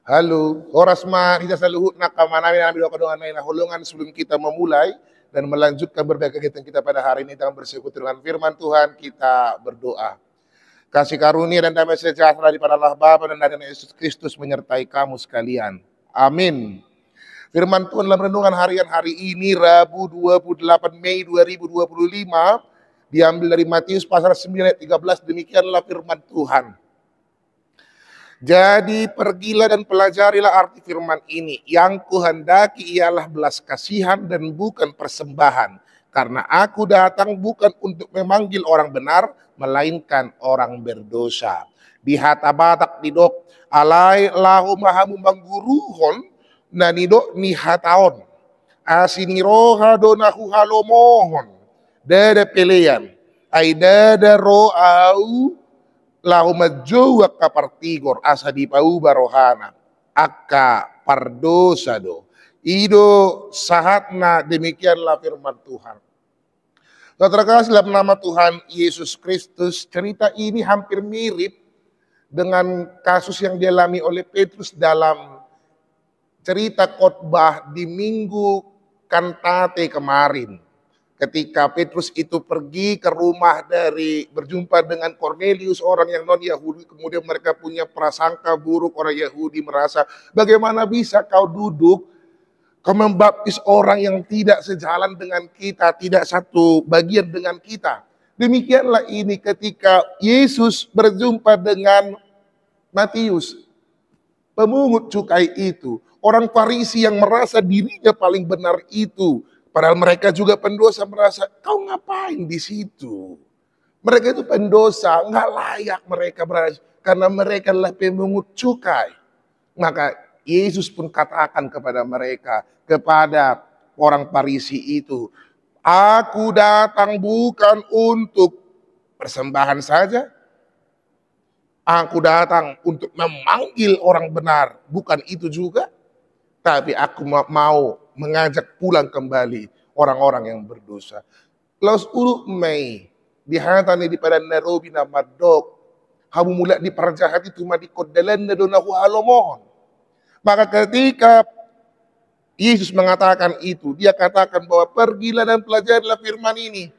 Halo, oras kita saluhut na kamanamin namin doa kadungan na hulungan sebelum kita memulai dan melanjutkan berbagai kegiatan kita pada hari ini dengan bersekutu dengan firman Tuhan, kita berdoa. Kasih karunia dan damai sejahtera daripada Allah Bapa dan dari Yesus Kristus menyertai kamu sekalian. Amin. Firman Tuhan dalam renungan harian hari ini Rabu 28 Mei 2025 diambil dari Matius pasal 9 ayat 13. Demikianlah firman Tuhan. Jadi pergilah dan pelajarilah arti firman ini. Yang kuhendaki ialah belas kasihan dan bukan persembahan. Karena aku datang bukan untuk memanggil orang benar, melainkan orang berdosa. Di hatabatak didok alai lahu mahamu mangguruhon nanidok ni hataon. Asiniroha donahu halomohon. Dada pelean. Aidada ro'au lahu majuwa kapartigor asa di pau barohana akka pardosado ido sahatna. Demikianlah firman Tuhan. Saudara kasih dalam nama Tuhan Yesus Kristus, cerita ini hampir mirip dengan kasus yang dialami oleh Petrus dalam cerita khotbah di minggu kantate kemarin. Ketika Petrus itu pergi ke rumah berjumpa dengan Cornelius, orang yang non-Yahudi, kemudian mereka punya prasangka buruk. Orang Yahudi merasa, bagaimana bisa kau duduk, kau membaptis orang yang tidak sejalan dengan kita, tidak satu bagian dengan kita. Demikianlah ini ketika Yesus berjumpa dengan Matius, pemungut cukai itu, orang Farisi yang merasa dirinya paling benar itu. Padahal mereka juga pendosa, merasa kau ngapain di situ? Mereka itu pendosa, nggak layak mereka berada karena mereka adalah pemungut cukai. Maka Yesus pun katakan kepada mereka, kepada orang Farisi itu, aku datang bukan untuk persembahan saja. Aku datang untuk memanggil orang benar, bukan itu juga. Tapi aku mau mengajak pulang kembali orang-orang yang berdosa. Laus ulu Mei dihatani di pada Nairobi na madok. Hamu mula di perjahat itu madikodalan na donahu halomohon. Maka ketika Yesus mengatakan itu, dia katakan bahwa pergilah dan pelajarilah firman ini.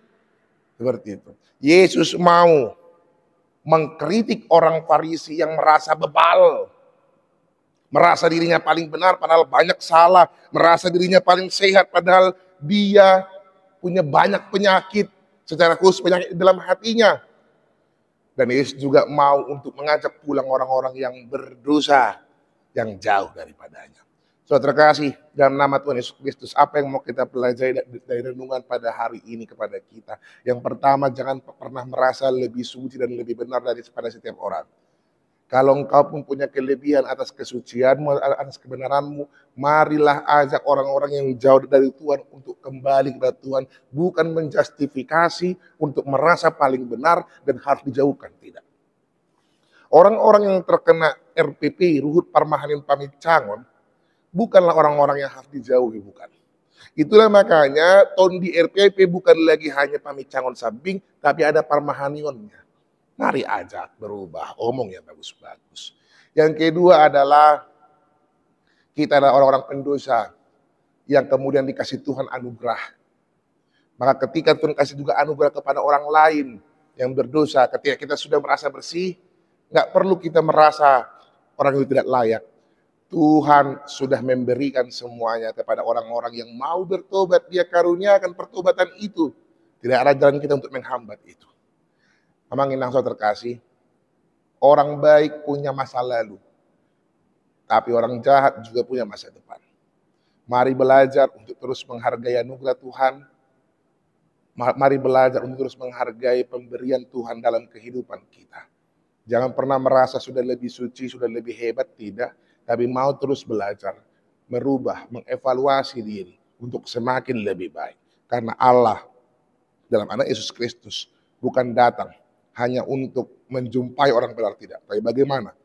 Seperti itu. Yesus mau mengkritik orang Farisi yang merasa bebal. Merasa dirinya paling benar padahal banyak salah. Merasa dirinya paling sehat padahal dia punya banyak penyakit. Secara khusus penyakit dalam hatinya. Dan Yesus juga mau untuk mengajak pulang orang-orang yang berdosa. Yang jauh daripadanya. Saudara terkasih, dalam nama Tuhan Yesus Kristus, apa yang mau kita pelajari dari renungan pada hari ini kepada kita? Yang pertama, jangan pernah merasa lebih suci dan lebih benar daripada setiap orang. Kalau engkau mempunyai kelebihan atas kesucianmu, atas kebenaranmu, marilah ajak orang-orang yang jauh dari Tuhan untuk kembali kepada Tuhan. Bukan menjustifikasi untuk merasa paling benar dan harus dijauhkan, tidak. Orang-orang yang terkena RPP, Ruhut Parmahanin Pamicangon, bukanlah orang-orang yang harus dijauhi, bukan. Itulah makanya tahun di RPP bukan lagi hanya Pamicangon Sabing, tapi ada Parmahanionnya. Mari ajak berubah, omong yang bagus-bagus. Yang kedua adalah kita adalah orang-orang pendosa yang kemudian dikasih Tuhan anugerah. Maka ketika Tuhan kasih juga anugerah kepada orang lain yang berdosa, ketika kita sudah merasa bersih, nggak perlu kita merasa orang itu tidak layak. Tuhan sudah memberikan semuanya kepada orang-orang yang mau bertobat. Dia karuniakan pertobatan itu. Tidak ada jalan kita untuk menghambat itu. Memang inang saudara terkasih, orang baik punya masa lalu, tapi orang jahat juga punya masa depan. Mari belajar untuk terus menghargai anugerah Tuhan. Mari belajar untuk terus menghargai pemberian Tuhan dalam kehidupan kita. Jangan pernah merasa sudah lebih suci, sudah lebih hebat, tidak. Tapi mau terus belajar, merubah, mengevaluasi diri untuk semakin lebih baik. Karena Allah dalam anak Yesus Kristus bukan datang hanya untuk menjumpai orang benar, tidak. Tapi bagaimana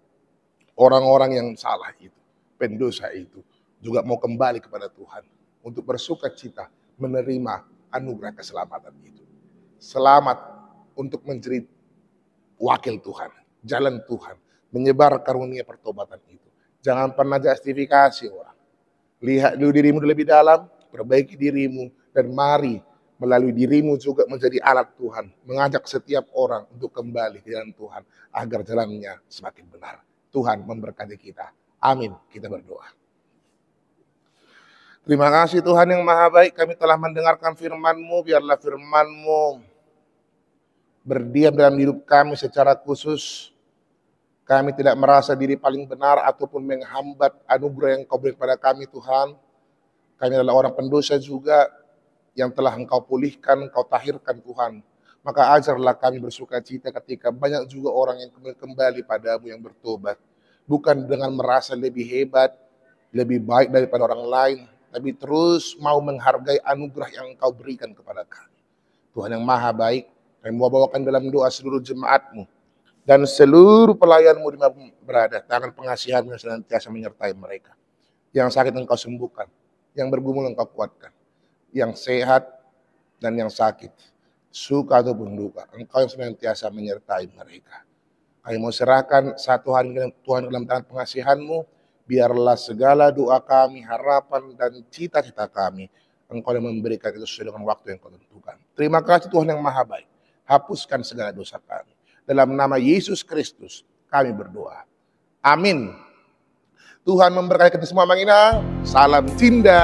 orang-orang yang salah itu, pendosa itu, juga mau kembali kepada Tuhan. Untuk bersuka cita menerima anugerah keselamatan itu. Selamat untuk menjadi wakil Tuhan, jalan Tuhan, menyebar karunia pertobatan itu. Jangan pernah justifikasi orang. Lihat dulu dirimu lebih dalam, perbaiki dirimu, dan mari melalui dirimu juga menjadi alat Tuhan, mengajak setiap orang untuk kembali ke jalan Tuhan, agar jalannya semakin benar. Tuhan memberkati kita. Amin. Kita berdoa. Terima kasih Tuhan yang Maha Baik, kami telah mendengarkan firman-Mu, biarlah firman-Mu berdiam dalam hidup kami secara khusus. Kami tidak merasa diri paling benar ataupun menghambat anugerah yang Kau beri kepada kami Tuhan. Kami adalah orang pendosa juga yang telah Engkau pulihkan, Engkau tahirkan Tuhan. Maka ajarlah kami bersuka cita ketika banyak juga orang yang kembali padamu yang bertobat. Bukan dengan merasa lebih hebat, lebih baik daripada orang lain, tapi terus mau menghargai anugerah yang Engkau berikan kepada kami. Tuhan yang Maha Baik, kami mau bawakan dalam doa seluruh jemaat-Mu dan seluruh pelayan-Mu di mana berada. Tangan pengasihan-Mu yang senantiasa menyertai mereka. Yang sakit Engkau sembuhkan, yang bergumul Engkau kuatkan, yang sehat dan yang sakit, suka ataupun duka, Engkau yang senantiasa menyertai mereka. Kami mau serahkan satu hari Tuhan dalam tangan pengasihan-Mu. Biarlah segala doa kami, harapan, dan cita-cita kami, Engkau yang memberikan itu sesuai dengan waktu yang Kau tentukan. Terima kasih Tuhan yang Maha Baik. Hapuskan segala dosa kami. Dalam nama Yesus Kristus, kami berdoa. Amin. Tuhan memberkati kita semua, Mang Ina. Salam cinta.